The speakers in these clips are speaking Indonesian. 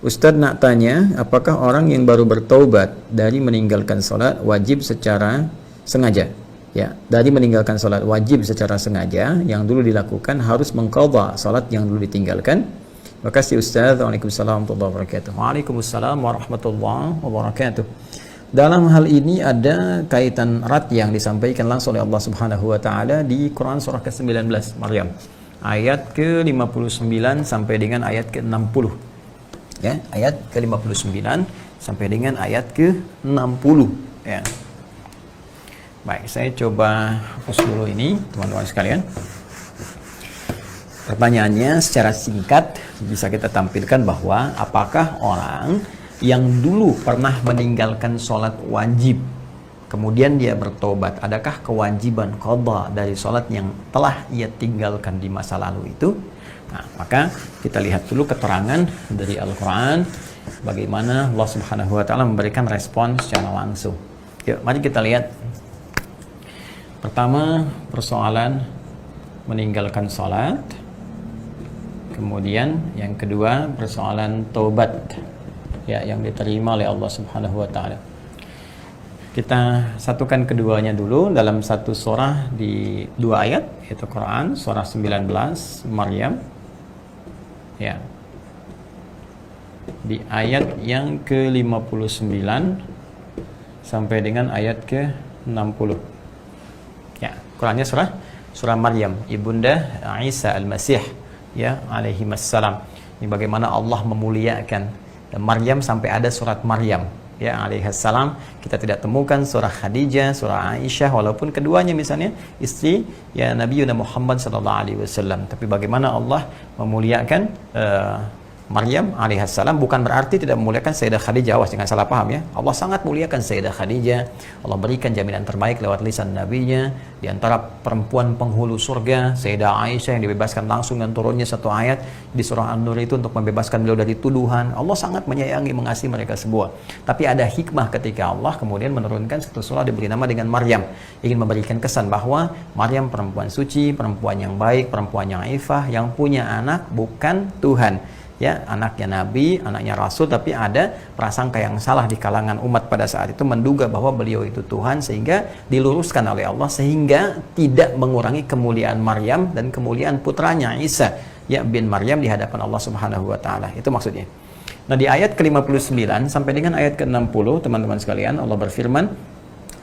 Ustadz nak tanya, apakah orang yang baru bertaubat dari meninggalkan sholat wajib secara sengaja? Ya, dari meninggalkan sholat wajib secara sengaja, yang dulu dilakukan harus mengqadha sholat yang dulu ditinggalkan. Terima kasih Ustadz. Waalaikumsalam warahmatullahi wabarakatuh. Waalaikumsalam warahmatullahi wabarakatuh. Dalam hal ini ada kaitan erat yang disampaikan langsung oleh Allah Subhanahu wa taala di Quran surah ke-19 Maryam. Ayat ke-59 sampai dengan ayat ke-60. Ya, ayat ke-59 sampai dengan ayat ke-60 ya. Baik, saya coba hapus dulu ini teman-teman sekalian. Pertanyaannya secara singkat bisa kita tampilkan bahwa apakah orang yang dulu pernah meninggalkan sholat wajib kemudian dia bertobat, adakah kewajiban qadha dari sholat yang telah ia tinggalkan di masa lalu itu? Nah, maka kita lihat dulu keterangan dari Al-Quran bagaimana Allah Subhanahu wa taala memberikan respon secara langsung. Yuk, mari kita lihat. Pertama, persoalan meninggalkan sholat. Kemudian yang kedua, persoalan taubat ya yang diterima oleh Allah Subhanahu wa taala. Kita satukan keduanya dulu dalam satu surah di dua ayat, yaitu Quran surah 19 Maryam. Ya. Di ayat yang ke-59 sampai dengan ayat ke-60. Ya, Qurannya surah Maryam, ibunda Isa Al-Masih ya alaihi wassalam. Ini bagaimana Allah memuliakan dan Maryam sampai ada surat Maryam ya alaihissalam. Kita tidak temukan surah Khadijah, surah Aisyah, walaupun keduanya misalnya istri ya Nabi Muhammad sallallahu alaihi wasallam. Tapi bagaimana Allah memuliakan Maryam alaihissalam, bukan berarti tidak memuliakan Sayyidah Khadijah. Awas jangan salah paham ya. Allah sangat muliakan Sayyidah Khadijah. Allah berikan jaminan terbaik lewat lisan nabinya. Di antara perempuan penghulu surga, Sayyidah Aisyah yang dibebaskan langsung dan turunnya satu ayat di surah An-Nur itu untuk membebaskan beliau dari tuduhan. Allah sangat menyayangi, mengasihi mereka semua. Tapi ada hikmah ketika Allah kemudian menurunkan satu surah diberi nama dengan Maryam, ingin memberikan kesan bahwa Maryam perempuan suci, perempuan yang baik, perempuan yang ifah, yang punya anak bukan Tuhan. Ya, anaknya Nabi, anaknya Rasul, tapi ada prasangka yang salah di kalangan umat pada saat itu menduga bahwa beliau itu Tuhan, sehingga diluruskan oleh Allah sehingga tidak mengurangi kemuliaan Maryam dan kemuliaan putranya Isa ya bin Maryam di hadapan Allah Subhanahu wa taala. Itu maksudnya. Nah, di ayat ke-59 sampai dengan ayat ke-60 teman-teman sekalian, Allah berfirman,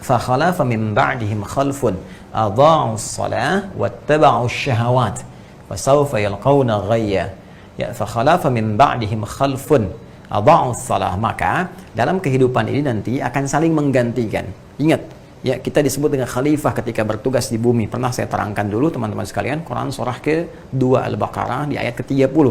"Fa khalafa min ba'dihim khalfun adha'us shalah wattaba'us syahawat fa sawfa yalqawna ghayya." Ya, fa khalafa min ba'dihim khalfun adha'us shalah. Maka dalam kehidupan ini nanti akan saling menggantikan. Ingat, ya, kita disebut dengan khalifah ketika bertugas di bumi. Pernah saya terangkan dulu teman-teman sekalian, Quran surah ke-2 Al-Baqarah di ayat ke-30.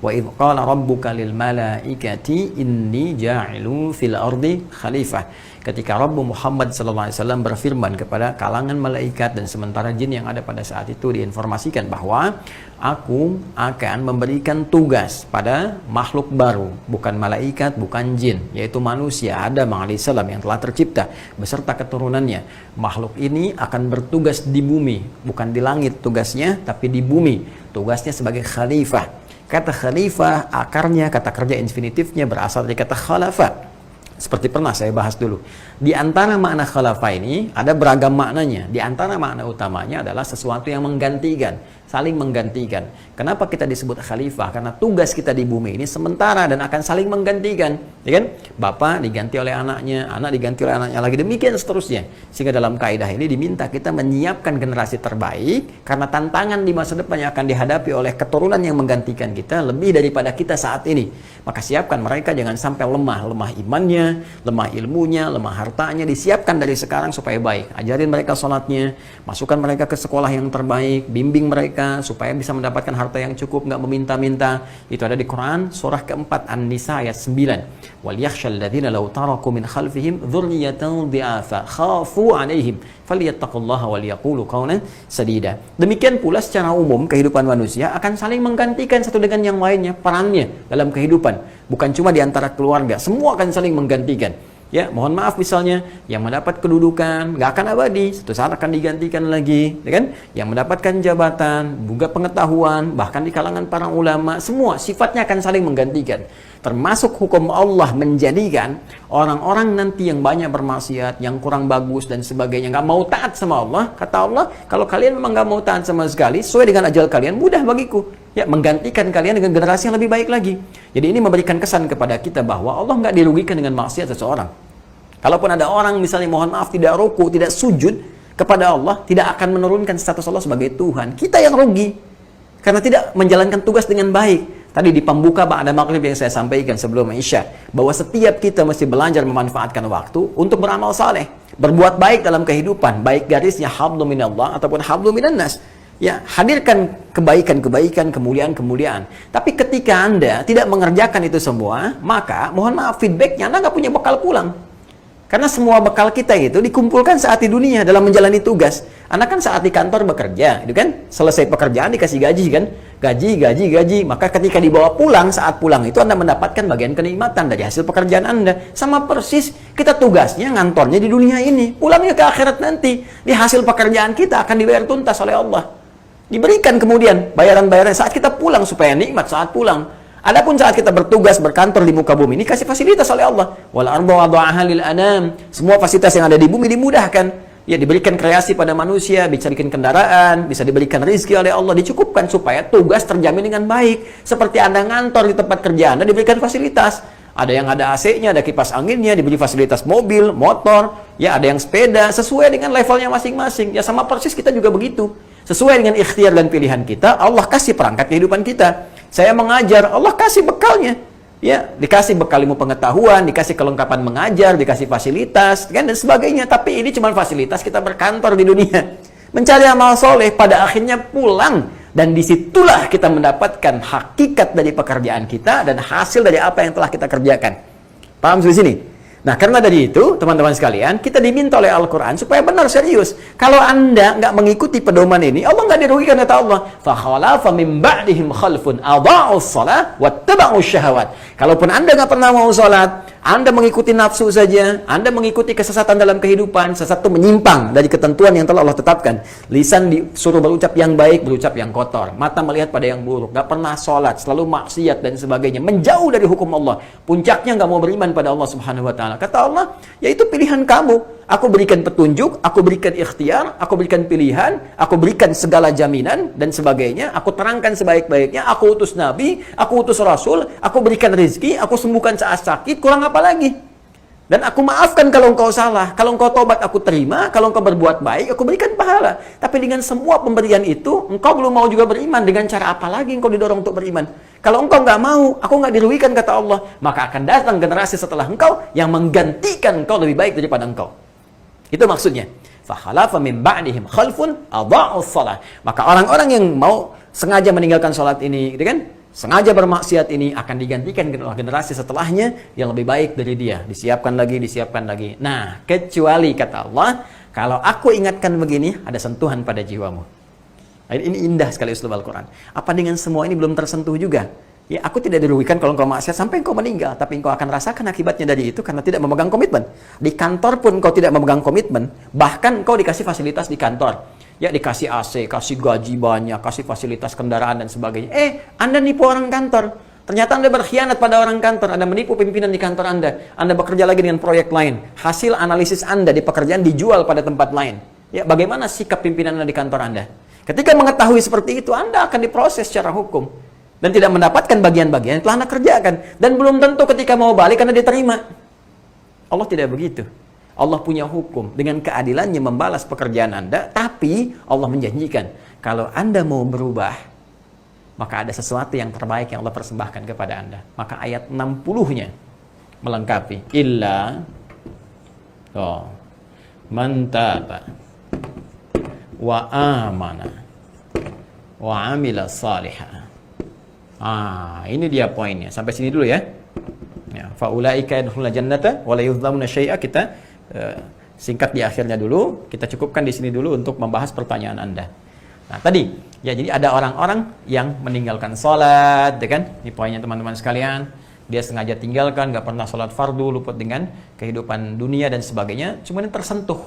Wa idh qala rabbuka lil malaikati inni ja'ilu fil ardi khalifah. Ketika Rabbu Muhammad sallallahu alaihi wasallam berfirman kepada kalangan malaikat dan sementara jin yang ada pada saat itu, diinformasikan bahwa aku akan memberikan tugas pada makhluk baru, bukan malaikat, bukan jin, yaitu manusia Adam alaihissalam yang telah tercipta beserta keturunannya. Makhluk ini akan bertugas di bumi, bukan di langit tugasnya, tapi di bumi. Tugasnya sebagai khalifah. Kata khalifah akarnya, kata kerja infinitifnya berasal dari kata khalafa. Seperti pernah saya bahas dulu. Di antara makna khalafah ini ada beragam maknanya. Di antara makna utamanya adalah sesuatu yang menggantikan, saling menggantikan. Kenapa kita disebut khalifah? Karena tugas kita di bumi ini sementara dan akan saling menggantikan, ya kan? Bapak diganti oleh anaknya, anak diganti oleh anaknya lagi, demikian seterusnya. Sehingga dalam kaidah ini diminta kita menyiapkan generasi terbaik karena tantangan di masa depan yang akan dihadapi oleh keturunan yang menggantikan kita lebih daripada kita saat ini. Maka siapkan mereka jangan sampai lemah imannya, lemah ilmunya, lemah hartanya, disiapkan dari sekarang supaya baik. Ajarin mereka sholatnya, masukkan mereka ke sekolah yang terbaik, bimbing mereka supaya bisa mendapatkan harta yang cukup, nggak meminta-minta. Itu ada di Quran surah keempat An-Nisa ayat 9. Wal yakhshal ladzina law taraku min khalfihim dzurriyyatan dhi'afa khafu 'alaihim falyattaqullaha wal yaqulu qawlan sadida. Demikian pula secara umum kehidupan manusia akan saling menggantikan satu dengan yang lainnya perannya dalam kehidupan. Bukan cuma di antara keluarga, semua akan saling menggantikan. ya mohon maaf misalnya yang mendapat kedudukan nggak akan abadi, suatu saat akan digantikan lagi, ya kan? Yang mendapatkan jabatan, juga pengetahuan, bahkan di kalangan para ulama, semua sifatnya akan saling menggantikan. Termasuk hukum Allah menjadikan orang-orang nanti yang banyak bermaksiat, yang kurang bagus dan sebagainya, nggak mau taat sama Allah. Kata Allah, kalau kalian memang nggak mau taat sama sekali, sesuai dengan ajal kalian, mudah bagiku. Ya, menggantikan kalian dengan generasi yang lebih baik lagi. Jadi ini memberikan kesan kepada kita bahwa Allah nggak dirugikan dengan maksiat seseorang. Kalaupun ada orang misalnya mohon maaf tidak ruku, tidak sujud kepada Allah, tidak akan menurunkan status Allah sebagai Tuhan. Kita yang rugi karena tidak menjalankan tugas dengan baik. Tadi di pembuka ba'da maghrib yang saya sampaikan sebelum Isya, bahwa setiap kita mesti belajar memanfaatkan waktu untuk beramal saleh, berbuat baik dalam kehidupan, baik garisnya hablum minallah ataupun hablum minannas. Ya, hadirkan kebaikan-kebaikan, kemuliaan-kemuliaan. Tapi ketika Anda tidak mengerjakan itu semua, maka mohon maaf feedbacknya Anda nggak punya bekal pulang. Karena semua bekal kita itu dikumpulkan saat di dunia dalam menjalani tugas. Anda kan saat di kantor bekerja, itu kan? Selesai pekerjaan dikasih gaji kan? Gaji. Maka ketika dibawa pulang, saat pulang itu Anda mendapatkan bagian kenikmatan dari hasil pekerjaan Anda. Sama persis, kita tugasnya ngantornya di dunia ini. Pulangnya ke akhirat nanti. Di hasil pekerjaan kita akan dibayar tuntas oleh Allah. Diberikan kemudian bayaran-bayaran saat kita pulang supaya nikmat saat pulang. Adapun saat kita bertugas berkantor di muka bumi ini kasih fasilitas oleh Allah. Wal ardu wada'aha lil anam. Semua fasilitas yang ada di bumi dimudahkan. Ya, diberikan kreasi pada manusia, bisa bikin kendaraan, bisa diberikan rezeki oleh Allah, dicukupkan supaya tugas terjamin dengan baik. Seperti Anda ngantor di tempat kerja Anda diberikan fasilitas. Ada yang ada AC-nya, ada kipas anginnya, diberi fasilitas mobil, motor, ya ada yang sepeda, sesuai dengan levelnya masing-masing. Ya sama persis kita juga begitu. Sesuai dengan ikhtiar dan pilihan kita, Allah kasih perangkat kehidupan kita. Saya mengajar, Allah kasih bekalnya. Ya, dikasih bekal ilmu pengetahuan, dikasih kelengkapan mengajar, dikasih fasilitas, kan, dan sebagainya. Tapi ini cuma fasilitas kita berkantor di dunia. Mencari amal soleh, pada akhirnya pulang. Dan disitulah kita mendapatkan hakikat dari pekerjaan kita dan hasil dari apa yang telah kita kerjakan. Paham di sini? Nah, karena dari itu, teman-teman sekalian, kita diminta oleh Al-Quran supaya benar serius. Kalau Anda nggak mengikuti pedoman ini, Allah nggak dirugikan, kata Allah. فَخَلَافَ مِنْ بَعْدِهِمْ خَلْفٌ أَضَاعُوا الصَّلَاةَ وَاتَّبَعُوا الشَّهَوَاتِ. Kalaupun Anda nggak pernah mau sholat, Anda mengikuti nafsu saja, Anda mengikuti kesesatan dalam kehidupan, sesat itu menyimpang dari ketentuan yang telah Allah tetapkan. Lisan disuruh berucap yang baik, berucap yang kotor. Mata melihat pada yang buruk, nggak pernah sholat, selalu maksiat dan sebagainya. Menjauh dari hukum Allah. Puncaknya nggak mau beriman pada Allah Subhanahu Wa Taala. Kata Allah, yaitu pilihan kamu. Aku berikan petunjuk, aku berikan ikhtiar, aku berikan pilihan, aku berikan segala jaminan dan sebagainya. Aku terangkan sebaik-baiknya. Aku utus Nabi, aku utus Rasul, aku berikan rezeki, aku sembuhkan saat sakit. Kurang apa lagi? Dan aku maafkan kalau engkau salah. Kalau engkau tobat, aku terima. Kalau engkau berbuat baik, aku berikan pahala. Tapi dengan semua pemberian itu, engkau belum mau juga beriman. Dengan cara apa lagi engkau didorong untuk beriman? Kalau engkau nggak mau, aku nggak dirugikan, kata Allah. Maka akan datang generasi setelah engkau yang menggantikan engkau lebih baik daripada engkau. Itu maksudnya. فَخَلَافَ مِنْ بَعْدِهِمْ خَلْفٌ أَضَاعُوا الصَّلَاةَ. Maka orang-orang yang mau sengaja meninggalkan sholat ini, gitu kan? Sengaja bermaksiat ini akan digantikan generasi setelahnya yang lebih baik dari dia. Disiapkan lagi. Nah, kecuali kata Allah, kalau aku ingatkan begini, ada sentuhan pada jiwamu. Ini indah sekali uslub Al-Quran. Apa dengan semua ini belum tersentuh juga? Ya, aku tidak dirugikan kalau engkau maksiat sampai engkau meninggal, tapi engkau akan rasakan akibatnya dari itu karena tidak memegang komitmen. Di kantor pun engkau tidak memegang komitmen, bahkan engkau dikasih fasilitas di kantor. Ya, dikasih AC, kasih gaji banyak, kasih fasilitas kendaraan dan sebagainya. Anda nipu orang kantor. Ternyata Anda berkhianat pada orang kantor. Anda menipu pimpinan di kantor Anda. Anda bekerja lagi dengan proyek lain. Hasil analisis Anda di pekerjaan dijual pada tempat lain. Ya, bagaimana sikap pimpinan Anda di kantor Anda? Ketika mengetahui seperti itu, Anda akan diproses secara hukum. Dan tidak mendapatkan bagian-bagian yang telah Anda kerjakan. Dan belum tentu ketika mau balik Anda diterima. Allah tidak begitu. Allah punya hukum. Dengan keadilannya membalas pekerjaan Anda. Tapi Allah menjanjikan, kalau Anda mau berubah, maka ada sesuatu yang terbaik yang Allah persembahkan kepada Anda. Maka ayat 60-nya melengkapi. Illa man taba wa amana wa amila salihah. Ini dia poinnya. Sampai sini dulu ya. Faulaika yadkhuluna jannata wa la yuzlamuna syai'a. Kita singkat di akhirnya dulu. Kita cukupkan di sini dulu untuk membahas pertanyaan Anda. Nah, tadi ya, jadi ada orang-orang yang meninggalkan sholat, ya kan? Ini poinnya teman-teman sekalian. dia sengaja tinggalkan, nggak pernah sholat fardu, luput dengan kehidupan dunia dan sebagainya, cuma ini tersentuh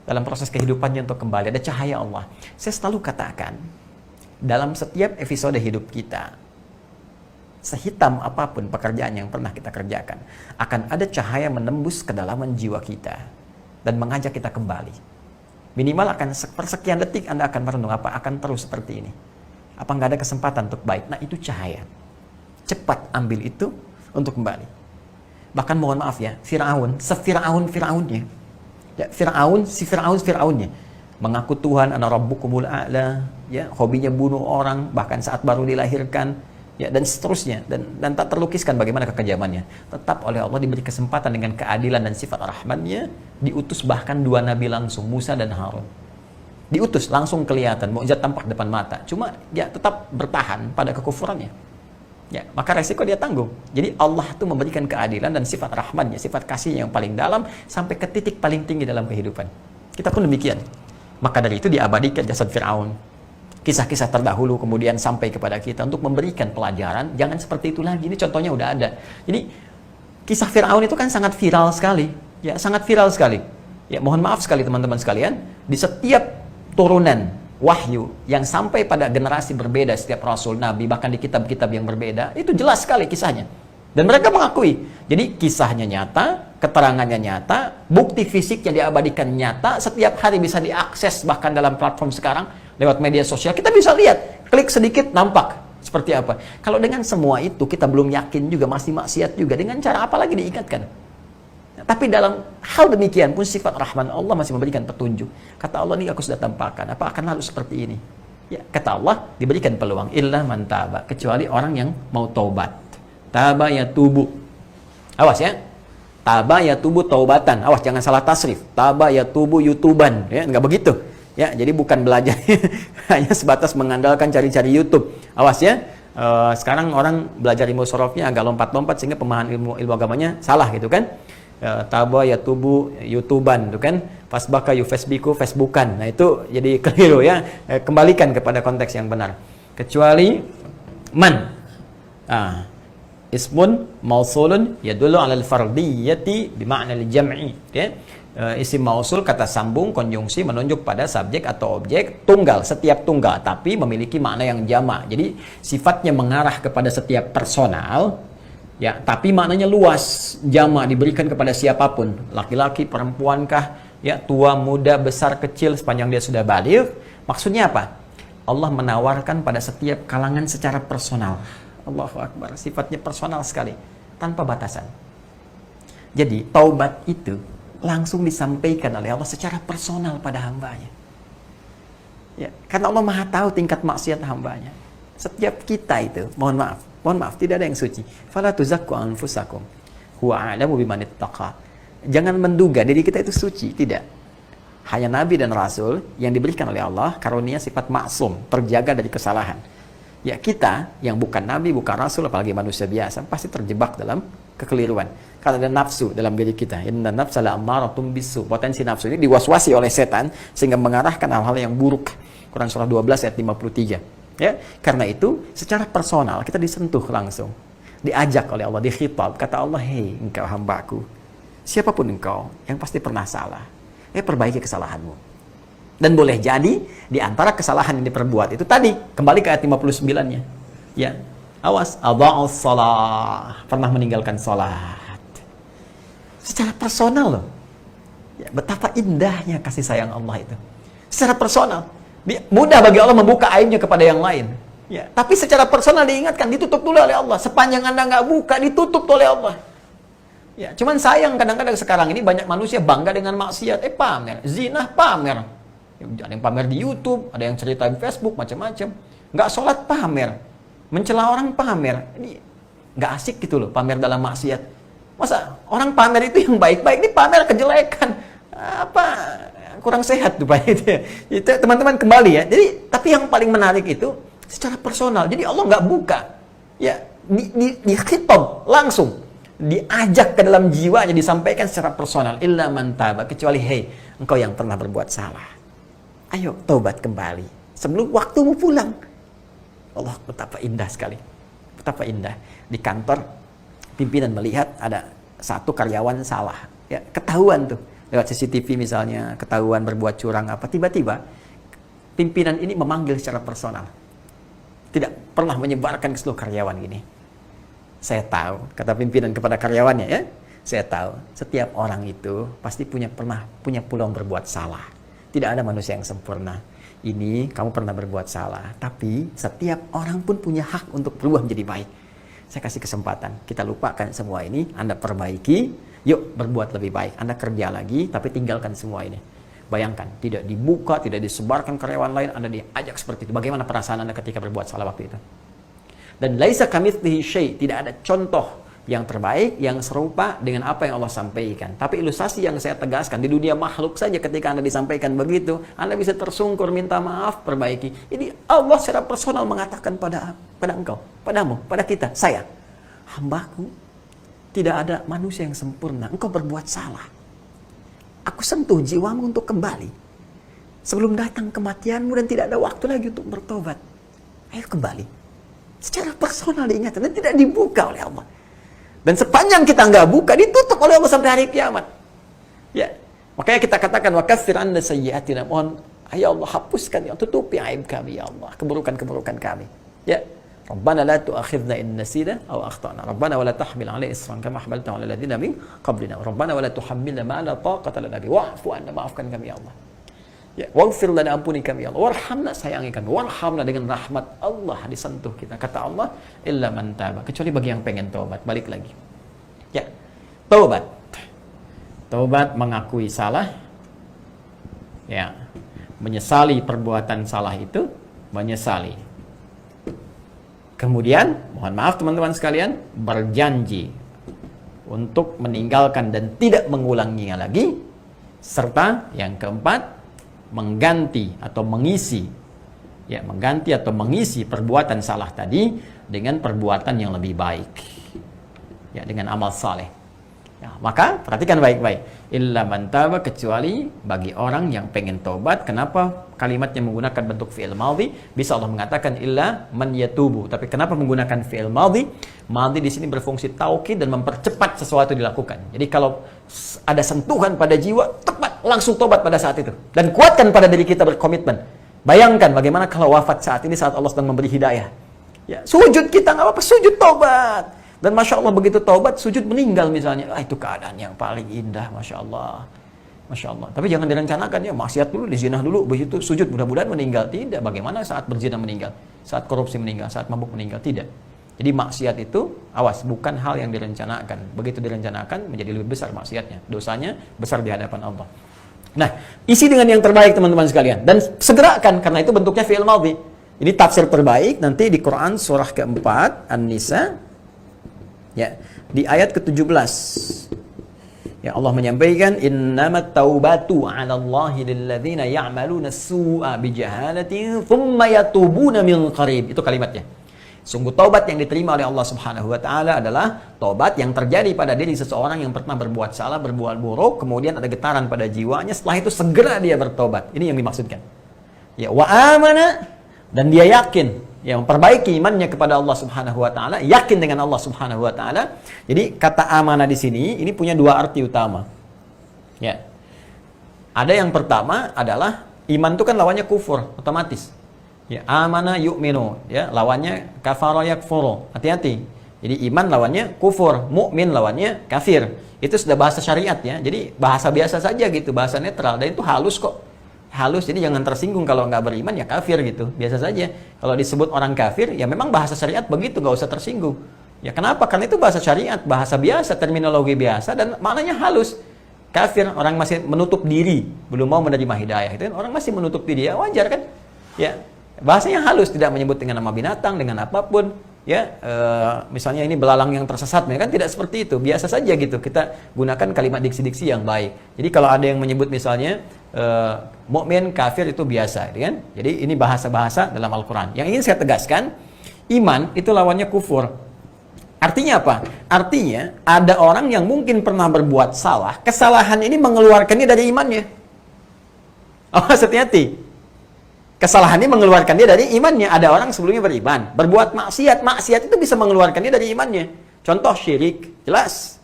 dalam proses kehidupannya untuk kembali, ada cahaya Allah. Saya selalu katakan, dalam setiap episode hidup kita, sehitam apapun pekerjaan yang pernah kita kerjakan, akan ada cahaya menembus kedalaman jiwa kita dan mengajak kita kembali. Minimal akan persekian detik Anda akan merenung, apa akan terus seperti ini? Apa nggak ada kesempatan untuk baik? Nah, itu cahaya. Cepat ambil itu untuk kembali. Bahkan mohon maaf ya, Fir'aun, Fir'aunnya. Ya, Fir'aunnya. Mengaku Tuhan, ana rabbukumul a'la, ya, hobinya bunuh orang, bahkan saat baru dilahirkan, ya, dan seterusnya, dan tak terlukiskan bagaimana kekejamannya. Tetap oleh Allah diberi kesempatan dengan keadilan dan sifat rahmatnya, diutus bahkan 2 nabi langsung, Musa dan Harun. Diutus langsung kelihatan, mukjizat tampak depan mata. Cuma dia tetap bertahan pada kekufurannya. Ya, maka resiko dia tanggung. Jadi Allah itu memberikan keadilan dan sifat rahmatnya, sifat kasihnya yang paling dalam sampai ke titik paling tinggi dalam kehidupan. Kita pun demikian. Maka dari itu diabadikan jasad Fir'aun. Kisah-kisah terdahulu kemudian sampai kepada kita untuk memberikan pelajaran, jangan seperti itu lagi. Ini contohnya udah ada. Jadi kisah Fir'aun itu kan sangat viral sekali, ya, sangat viral sekali. Ya, mohon maaf sekali teman-teman sekalian, di setiap turunan wahyu yang sampai pada generasi berbeda, setiap rasul, nabi, bahkan di kitab-kitab yang berbeda, itu jelas sekali kisahnya. Dan mereka mengakui. Jadi kisahnya nyata, keterangannya nyata, bukti fisik yang diabadikan nyata, setiap hari bisa diakses bahkan dalam platform sekarang. Lewat media sosial, kita bisa lihat, klik sedikit, nampak seperti apa. Kalau dengan semua itu, kita belum yakin juga, masih maksiat juga, dengan cara apa lagi diingatkan? Tapi dalam hal demikian pun, sifat rahman Allah masih memberikan petunjuk. Kata Allah, ini aku sudah tampakkan, apa akan lalu seperti ini? Ya, kata Allah, diberikan peluang, illa man taba, kecuali orang yang mau taubat. Taba ya tubu. Awas ya, taba ya tubu taubatan. Awas, jangan salah tasrif. Taba ya tubu youtuban, ya, enggak begitu. Ya, jadi bukan belajar hanya sebatas mengandalkan cari-cari YouTube. Awas ya, sekarang orang belajar ilmu sorofnya agak lompat-lompat sehingga pemahaman ilmu agamanya salah gitu kan. Taba ya tubu YouTuban itu kan, fasbaka Facebookan. Nah, itu jadi keliru ya. Kembalikan kepada konteks yang benar. Kecuali man. Ismun mausulun yadullu 'alal fardiyati bima'na al-jam'i, ya. Isim mausul, kata sambung, konjungsi menunjuk pada subjek atau objek tunggal, setiap tunggal, tapi memiliki makna yang jamak. Jadi sifatnya mengarah kepada setiap personal, ya, tapi maknanya luas, jamak, diberikan kepada siapapun, laki-laki, perempuankah, ya, tua, muda, besar, kecil, sepanjang dia sudah baligh. Maksudnya apa? Allah menawarkan pada setiap kalangan secara personal. Allahu Akbar, sifatnya personal sekali, tanpa batasan. Jadi taubat itu langsung disampaikan oleh Allah secara personal pada hambanya. Ya, karena Allah Maha tahu tingkat maksiat hambanya. Setiap kita itu, mohon maaf, tidak ada yang suci. Fala tuzakku anfusakum, huwa a'lamu biman ittaqa. Jangan menduga diri kita itu suci, tidak. Hanya nabi dan rasul yang diberikan oleh Allah karunia sifat maksum, terjaga dari kesalahan. Ya, kita yang bukan nabi, bukan rasul, apalagi manusia biasa, pasti terjebak dalam kekeliruan. Karena ada nafsu dalam diri kita. Inna nafsa la'ammaratun bisu. Potensi nafsu ini diwaswasi oleh setan sehingga mengarahkan hal-hal yang buruk. Quran surah 12 ayat 53. Ya, karena itu secara personal kita disentuh langsung. Diajak oleh Allah, dikhitab. Kata Allah, "Hei, engkau hambaku, siapapun engkau yang pasti pernah salah, perbaiki kesalahanmu." Dan boleh jadi di antara kesalahan yang diperbuat itu tadi, kembali ke ayat 59-nya. Ya, awas, adha'us shalah, pernah meninggalkan salat. Secara personal loh. Ya, betapa indahnya kasih sayang Allah itu. Secara personal. Mudah bagi Allah membuka aibnya kepada yang lain. Ya, tapi secara personal diingatkan, ditutup dulu oleh Allah. Sepanjang Anda nggak buka, ditutup oleh Allah. Ya, cuman sayang kadang-kadang sekarang ini banyak manusia bangga dengan maksiat. Pamer, zina pamer. Ada yang pamer di YouTube, ada yang cerita di Facebook, macam-macam. Nggak sholat pamer. Mencela orang pamer. Ini nggak asik gitu loh, pamer dalam maksiat. Masa orang pamer itu yang baik-baik, ini pamer kejelekan. Apa, kurang sehat tuh Pak itu. Itu teman-teman kembali ya. Jadi, tapi yang paling menarik itu secara personal. Jadi Allah nggak buka. Ya, di khitab langsung. Diajak ke dalam jiwanya, disampaikan secara personal. Illa man taba, kecuali hei, engkau yang pernah berbuat salah. Ayo taubat kembali sebelum waktumu pulang. Allah, betapa indah sekali. Betapa indah. Di kantor Pimpinan melihat ada satu karyawan salah, ya ketahuan tuh lewat CCTV misalnya, ketahuan berbuat curang apa, tiba-tiba pimpinan ini memanggil secara personal, tidak pernah menyebarkan ke seluruh karyawan gini. Saya tahu, kata pimpinan kepada karyawannya, ya, saya tahu setiap orang itu pasti punya peluang berbuat salah. Tidak ada manusia yang sempurna. Ini kamu pernah berbuat salah, tapi setiap orang pun punya hak untuk berubah menjadi baik. Saya kasih kesempatan, kita lupakan semua ini, Anda perbaiki, yuk berbuat lebih baik. Anda kerja lagi, tapi tinggalkan semua ini. Bayangkan, tidak dibuka, tidak disebarkan karyawan lain, Anda diajak seperti itu. Bagaimana perasaan Anda ketika berbuat salah waktu itu? Dan laisa kamitslihi syai', tidak ada contoh yang terbaik, yang serupa dengan apa yang Allah sampaikan. Tapi ilustrasi yang saya tegaskan, di dunia makhluk saja ketika Anda disampaikan begitu, Anda bisa tersungkur, minta maaf, perbaiki. Ini Allah secara personal mengatakan pada engkau, padamu, pada kita, saya, hambaku, tidak ada manusia yang sempurna. Engkau berbuat salah. Aku sentuh jiwamu untuk kembali. Sebelum datang kematianmu dan tidak ada waktu lagi untuk bertobat. Ayo kembali. Secara personal diingatkan dan tidak dibuka oleh Allah. Dan sepanjang kita nggak buka, ditutup oleh Allah sampai hari kiamat. Ya, makanya kita katakan wa kaffir anna sayyi'atina, mohon ya Allah hapuskan, ya tutupi aib kami ya Allah, keburukan-keburukan kami. Ya, Rabbana la tu'akhidna in nasina aw akhtana. Rabbana wa la tahmil 'alaina isran kama hamaltahu 'ala alladziina min qablina. Rabbana wa la tuhammilna ma la taqata lana bihi wa'fu 'anna, maafkan kami ya Allah. Ya, waghfir lana, ampuni kami ya Allah. Warhamna, sayangi kami. Warhamna, dengan rahmat Allah disentuh kita. Kata Allah, illa man taba, kecuali bagi yang pengen taubat, balik lagi. Ya, taubat. Taubat mengakui salah. Ya, menyesali perbuatan salah itu, menyesali. Kemudian, mohon maaf teman-teman sekalian, berjanji untuk meninggalkan dan tidak mengulanginya lagi. Serta yang keempat, mengganti atau mengisi, ya, mengganti atau mengisi perbuatan salah tadi dengan perbuatan yang lebih baik, ya, dengan amal saleh. Ya, maka perhatikan baik-baik, illa man taba, kecuali bagi orang yang pengen tobat. Kenapa kalimatnya menggunakan bentuk fi'il madhi? Bisa Allah mengatakan illa man yatubu, tapi kenapa menggunakan fi'il madhi? Madhi di sini berfungsi taukid dan mempercepat sesuatu dilakukan. Jadi kalau ada sentuhan pada jiwa, tepat langsung tobat pada saat itu. Dan kuatkan pada diri kita berkomitmen. Bayangkan bagaimana kalau wafat saat ini, saat Allah sedang memberi hidayah. Ya, sujud kita nggak apa-apa, sujud tobat. Dan Masya Allah begitu taubat, sujud meninggal misalnya. Itu keadaan yang paling indah, Masya Allah. Masya Allah. Tapi jangan direncanakan, ya, maksiat dulu, dizinah dulu, begitu sujud mudah-mudahan meninggal. Tidak. Bagaimana saat berzina meninggal? Saat korupsi meninggal? Saat mabuk meninggal? Tidak. Jadi maksiat itu, awas, bukan hal yang direncanakan. Begitu direncanakan, menjadi lebih besar maksiatnya. Dosanya besar di hadapan Allah. Nah, isi dengan yang terbaik teman-teman sekalian. Dan segerakan, karena itu bentuknya fi'il madhi. Ini tafsir terbaik nanti di Quran surah keempat, An-Nisa, ya, di ayat ke-17. Ya, Allah menyampaikan, innamat taubatu 'ala Allahi lilladzina ya'maluna as-su'a bijahalatin thumma yatubuna min qarib. Itu kalimatnya. Sungguh taubat yang diterima oleh Allah Subhanahu wa taala adalah taubat yang terjadi pada diri seseorang yang pernah berbuat salah, berbuat buruk, kemudian ada getaran pada jiwanya, setelah itu segera dia bertobat. Ini yang dimaksudkan. Ya, wa amana, dan dia yakin, ya, memperbaiki imannya kepada Allah Subhanahu wa taala, yakin dengan Allah Subhanahu wa taala. Jadi kata amanah di sini ini punya dua arti utama. Ya. Ada yang pertama adalah iman itu kan lawannya kufur, otomatis. Ya, amana yu'minu, ya, lawannya kafara yakfuru. Hati-hati. Jadi iman lawannya kufur, mukmin lawannya kafir. Itu sudah bahasa syariat, ya. Jadi bahasa biasa saja gitu, bahasa netral, dan itu halus kok. Halus, jadi jangan tersinggung kalau nggak beriman ya kafir gitu, biasa saja. Kalau disebut orang kafir, ya memang bahasa syariat begitu, nggak usah tersinggung. Ya kenapa? Karena itu bahasa syariat, bahasa biasa, terminologi biasa, dan maknanya halus. Kafir, orang masih menutup diri, belum mau menerima hidayah. Itu kan orang masih menutup diri, ya wajar kan? Ya, bahasanya halus, tidak menyebut dengan nama binatang, dengan apapun. Ya, misalnya ini belalang yang tersesat, kan tidak seperti itu, biasa saja gitu. Kita gunakan kalimat diksi-diksi yang baik. Jadi kalau ada yang menyebut misalnya mukmin, kafir, itu biasa, kan? Jadi ini bahasa-bahasa dalam Al-Quran. Yang ingin saya tegaskan, iman itu lawannya kufur. Artinya apa? Artinya ada orang yang mungkin pernah berbuat salah, kesalahan ini mengeluarkannya dari imannya. Oh, hati-hati. Kesalahan ini mengeluarkan dia dari imannya. Ada orang sebelumnya beriman, berbuat maksiat, maksiat itu bisa mengeluarkan dia dari imannya. Contoh syirik, jelas.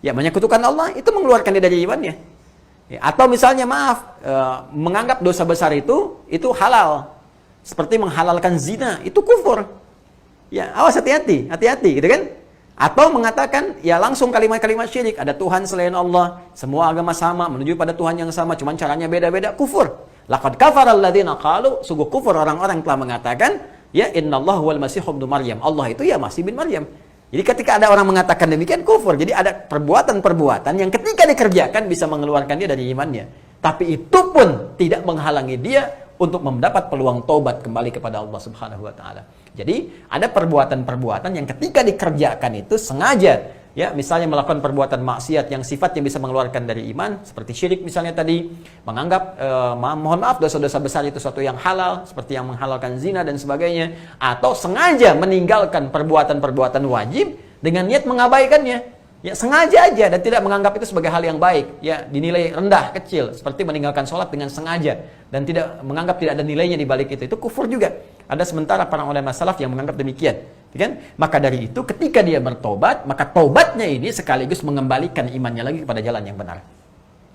Ya, menyekutukan Allah itu mengeluarkan dia dari imannya. Ya, atau misalnya menganggap dosa besar itu halal. Seperti menghalalkan zina, itu kufur. Ya, awas hati-hati, gitu kan? Atau mengatakan, ya langsung kalimat-kalimat syirik, ada Tuhan selain Allah, semua agama sama, menuju pada Tuhan yang sama, cuman caranya beda-beda, kufur. Laqad kafara alladziina qalu, sungguh kufur orang-orang telah mengatakan, ya innallaha huwal masih ibnu Maryam. Allah itu ya Masih bin Maryam. Jadi ketika ada orang mengatakan demikian, kufur. Jadi ada perbuatan-perbuatan yang ketika dikerjakan bisa mengeluarkan dia dari imannya. Tapi itu pun tidak menghalangi dia untuk mendapat peluang taubat kembali kepada Allah Subhanahu wa taala. Jadi ada perbuatan-perbuatan yang ketika dikerjakan itu sengaja, ya, misalnya melakukan perbuatan maksiat yang sifatnya bisa mengeluarkan dari iman, seperti syirik misalnya tadi, menganggap mohon maaf dosa-dosa besar itu suatu yang halal, seperti yang menghalalkan zina dan sebagainya, atau sengaja meninggalkan perbuatan-perbuatan wajib dengan niat mengabaikannya. Ya, sengaja aja dan tidak menganggap itu sebagai hal yang baik, ya, dinilai rendah, kecil, seperti meninggalkan sholat dengan sengaja dan tidak menganggap tidak ada nilainya di balik itu kufur juga. Ada sementara para ulama salaf yang menganggap demikian, kan? Maka dari itu ketika dia bertobat, maka tobatnya ini sekaligus mengembalikan imannya lagi kepada jalan yang benar.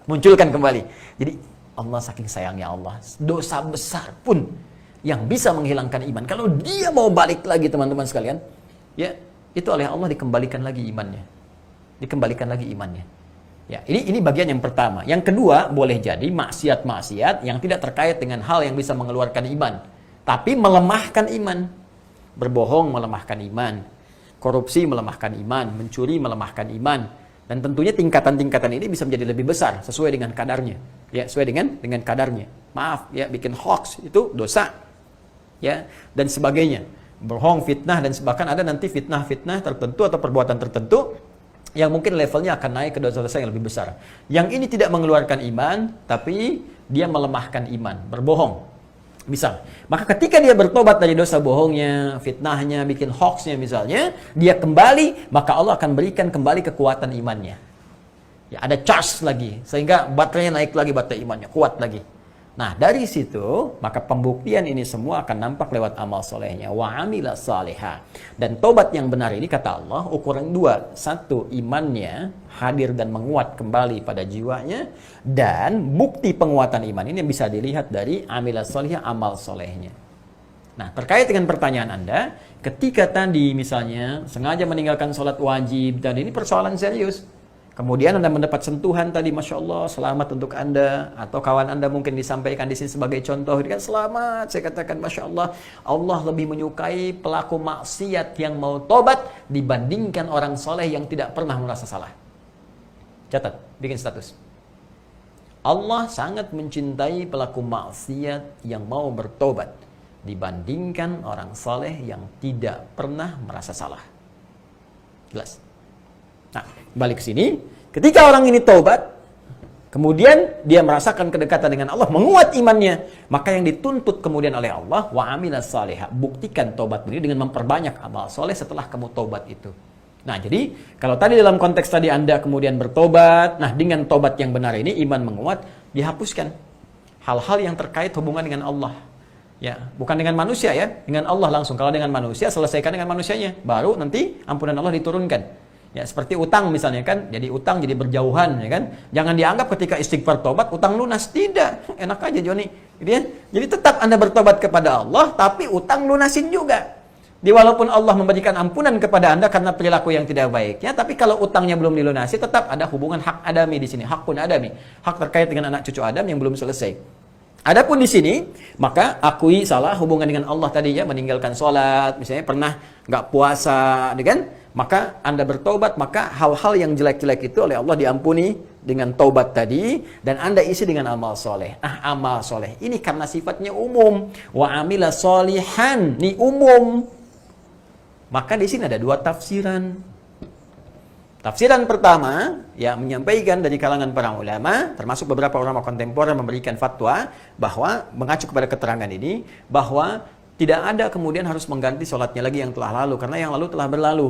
Munculkan kembali. Jadi Allah saking sayangnya Allah, dosa besar pun yang bisa menghilangkan iman. Kalau dia mau balik lagi teman-teman sekalian, ya, itu oleh Allah dikembalikan lagi imannya. Dikembalikan lagi imannya. Ya, ini bagian yang pertama. Yang kedua, boleh jadi maksiat-maksiat yang tidak terkait dengan hal yang bisa mengeluarkan iman, tapi melemahkan iman. Berbohong melemahkan iman, korupsi melemahkan iman, mencuri melemahkan iman. Dan tentunya tingkatan-tingkatan ini bisa menjadi lebih besar sesuai dengan kadarnya. Ya, sesuai dengan kadarnya. Maaf, ya, bikin hoax itu dosa. Ya, dan sebagainya. Berbohong, fitnah, dan bahkan ada nanti fitnah-fitnah tertentu atau perbuatan tertentu yang mungkin levelnya akan naik ke dosa-dosa yang lebih besar. Yang ini tidak mengeluarkan iman, tapi dia melemahkan iman, berbohong. Misal, maka ketika dia bertobat dari dosa bohongnya, fitnahnya, bikin hoaxnya misalnya, dia kembali, maka Allah akan berikan kembali kekuatan imannya. Ya, ada charge lagi, sehingga baterainya naik lagi, baterai imannya, kuat lagi. Nah, dari situ, maka pembuktian ini semua akan nampak lewat amal solehnya. Wa amila salihah. Dan tobat yang benar ini, kata Allah, ukuran dua. Satu, imannya hadir dan menguat kembali pada jiwanya. Dan bukti penguatan iman ini bisa dilihat dari amila salihah, amal solehnya. Nah, terkait dengan pertanyaan Anda, ketika tadi misalnya sengaja meninggalkan sholat wajib, dan ini persoalan serius. Kemudian Anda mendapat sentuhan tadi, Masya Allah, selamat untuk Anda. Atau kawan Anda mungkin disampaikan di sini sebagai contoh. Kan selamat, saya katakan Masya Allah, Allah lebih menyukai pelaku maksiat yang mau tobat dibandingkan orang soleh yang tidak pernah merasa salah. Catat, bikin status. Allah sangat mencintai pelaku maksiat yang mau bertobat dibandingkan orang soleh yang tidak pernah merasa salah. Jelas? Nah, balik ke sini, ketika orang ini taubat, kemudian dia merasakan kedekatan dengan Allah, menguat imannya, maka yang dituntut kemudian oleh Allah, wa amilas salihah, buktikan taubat ini dengan memperbanyak amal soleh setelah kamu taubat itu. Nah, jadi kalau tadi dalam konteks tadi Anda kemudian bertobat, nah dengan taubat yang benar ini iman menguat, dihapuskan hal-hal yang terkait hubungan dengan Allah. Ya, bukan dengan manusia ya, dengan Allah langsung. Kalau dengan manusia, selesaikan dengan manusianya, baru nanti ampunan Allah diturunkan. Ya, seperti utang misalnya kan, jadi utang jadi berjauhan ya kan. Jangan dianggap ketika istighfar tobat utang lunas, tidak. Enak aja Joni, gitu ya. Jadi tetap Anda bertobat kepada Allah, tapi utang lunasin juga. Walaupun Allah memberikan ampunan kepada Anda karena perilaku yang tidak baik, ya, tapi kalau utangnya belum dilunasi, tetap ada hubungan hak adami di sini, hakun adami, hak terkait dengan anak cucu Adam yang belum selesai. Adapun di sini, maka akui salah hubungan dengan Allah tadi ya, meninggalkan sholat, misalnya pernah nggak puasa, kan? Maka Anda bertobat, maka hal-hal yang jelek-jelek itu oleh Allah diampuni dengan taubat tadi, dan Anda isi dengan amal soleh. Amal soleh ini karena sifatnya umum, wa amila solihan, ini umum. Maka di sini ada dua tafsiran. Tafsiran pertama, ya, menyampaikan dari kalangan para ulama, termasuk beberapa ulama kontemporer memberikan fatwa bahwa mengacu kepada keterangan ini, bahwa tidak ada kemudian harus mengganti sholatnya lagi yang telah lalu, karena yang lalu telah berlalu.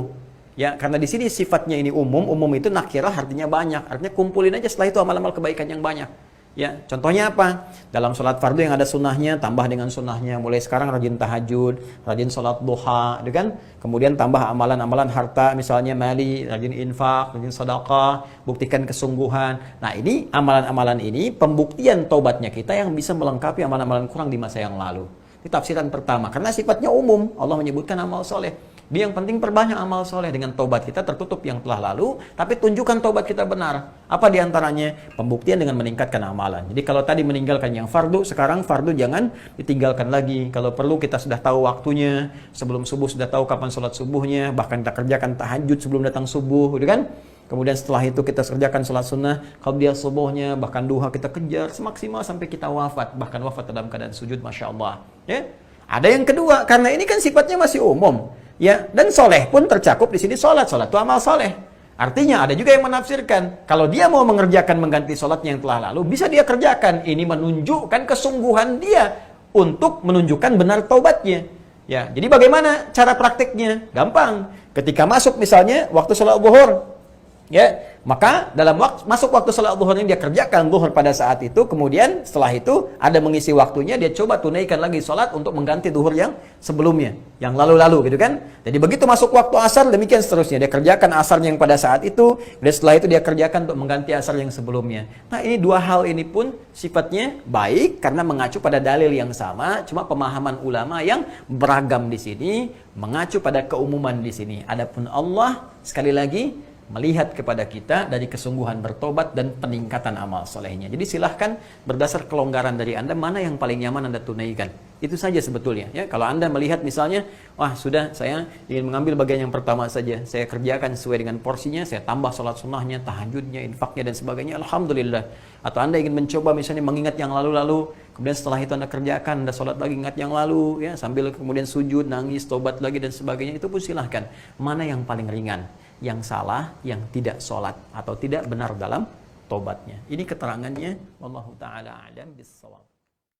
Ya, karena di sini sifatnya ini umum itu nakirah artinya banyak, artinya kumpulin aja setelah itu amal-amal kebaikan yang banyak. Ya, contohnya apa? Dalam sholat fardu yang ada sunnahnya, tambah dengan sunnahnya. Mulai sekarang rajin tahajud, rajin sholat duha, gitu kan? Kemudian tambah amalan-amalan harta, misalnya mali, rajin infak, rajin sedekah, buktikan kesungguhan. Nah, ini amalan-amalan ini pembuktian taubatnya kita yang bisa melengkapi amalan-amalan kurang di masa yang lalu. Ini tafsiran pertama, karena sifatnya umum. Allah menyebutkan amal soleh. Dia yang penting perbanyak amal soleh. Dengan taubat kita tertutup yang telah lalu, tapi tunjukkan taubat kita benar. Apa diantaranya? Pembuktian dengan meningkatkan amalan. Jadi kalau tadi meninggalkan yang fardu, sekarang fardu jangan ditinggalkan lagi. Kalau perlu kita sudah tahu waktunya, sebelum subuh sudah tahu kapan sholat subuhnya, bahkan kita kerjakan tahajud sebelum datang subuh, gitu kan? Kemudian setelah itu kita kerjakan sholat sunnah, qabliyah subuhnya, bahkan duha kita kejar semaksimal sampai kita wafat, bahkan wafat dalam keadaan sujud, Masya Allah. Ya? Ada yang kedua, karena ini kan sifatnya masih umum. Ya, dan soleh pun tercakup di sini sholat itu amal soleh. Artinya ada juga yang menafsirkan kalau dia mau mengerjakan mengganti sholatnya yang telah lalu bisa dia kerjakan. Ini menunjukkan kesungguhan dia untuk menunjukkan benar taubatnya. Ya, jadi bagaimana cara praktiknya? Gampang. Ketika masuk misalnya waktu sholat zuhur, ya, maka dalam masuk waktu sholat zuhur ini dia kerjakan zuhur pada saat itu, kemudian setelah itu ada mengisi waktunya, dia coba tunaikan lagi sholat untuk mengganti zuhur yang sebelumnya, yang lalu-lalu gitu kan. Jadi begitu masuk waktu asar, demikian seterusnya, dia kerjakan asarnya yang pada saat itu, dan setelah itu dia kerjakan untuk mengganti asar yang sebelumnya. Nah, ini dua hal ini pun sifatnya baik karena mengacu pada dalil yang sama, cuma pemahaman ulama yang beragam di sini mengacu pada keumuman di sini. Adapun Allah sekali lagi melihat kepada kita dari kesungguhan bertobat dan peningkatan amal solehnya. Jadi silahkan berdasar kelonggaran dari Anda, mana yang paling nyaman Anda tunaikan. Itu saja sebetulnya. Ya, kalau Anda melihat misalnya, wah sudah saya ingin mengambil bagian yang pertama saja, saya kerjakan sesuai dengan porsinya, saya tambah sholat sunnahnya, tahajudnya, infaknya dan sebagainya, Alhamdulillah. Atau Anda ingin mencoba misalnya mengingat yang lalu-lalu, kemudian setelah itu Anda kerjakan, Anda sholat lagi ingat yang lalu, ya sambil kemudian sujud, nangis, tobat lagi dan sebagainya, itu pun silahkan. Mana yang paling ringan? Yang salah, yang tidak sholat atau tidak benar dalam tobatnya. Ini keterangannya. Wallahu ta'ala a'lam bis-shawab.